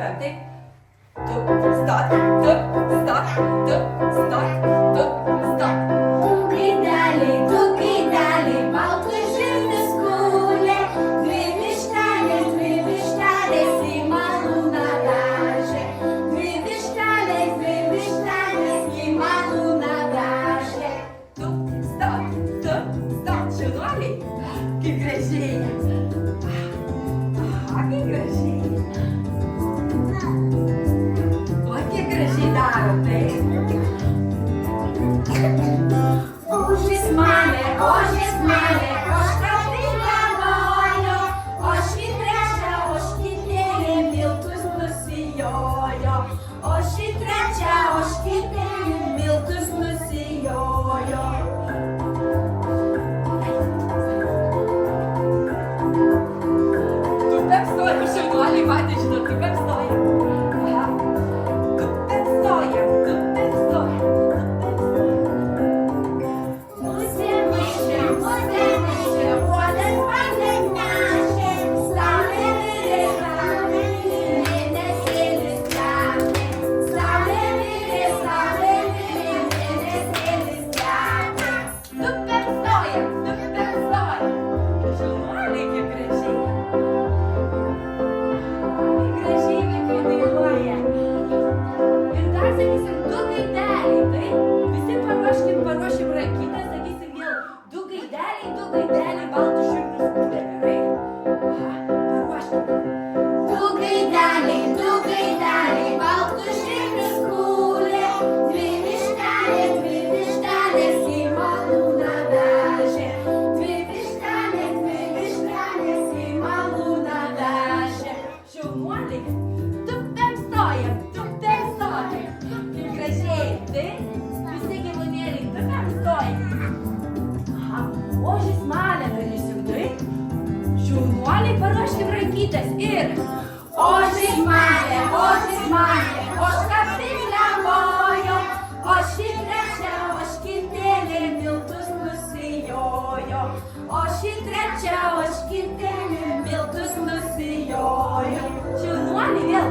Четвертий. Туп, стат, туп, стат, туп, стат, туп, стат. Туки далі, палки жирне скуле, дві вішталі, сі малу надаже. Дві вішталі, сі малу надаже. Туп, стат, Чудові? Які красиві. Ага, які красиві. Ой, які красиві дароти. Ужас мене, ошка тиля моя, ошки треча, ошки теле, мілкус носійою. Ошки треча, ошки теле, мілкус носійою. Тупе стоїть, що Валі Матична, тупе стоїть. Ага. Тупе стоїть. Муся мише, один пане наше, стали вирізали, не сили стяни. Стали вирізали, не сили стяни. Тупе стоїть. Що Валі, які красиві. Красиві, красиві. Ir dar sakysim, du gaideliai, taip? Visi paruoškim rankytes, sakysim vėl, du gaideliai, baltų širdių skūlė, gerai? Aha, paruoškim. Du gaideliai, baltų širdių skūlė, dvi vištelės į malūną vežė. Dvi vištelės į malūną vežė. Šaunuoliai, tuptem stojam. Kaip gražiai, taip? Visi gyvūnėliai, tuptem stojam. Aha, ožis malė darysim, taip? Šaunuoliai, paruoškim rankytes ir... Ožis malė, ožka pilė mojo, ožki trečia, ožkitėlė miltus nusijojo. Ožki trečia, ožkitėlė miltus nusijojo. Šaunuoliai vėl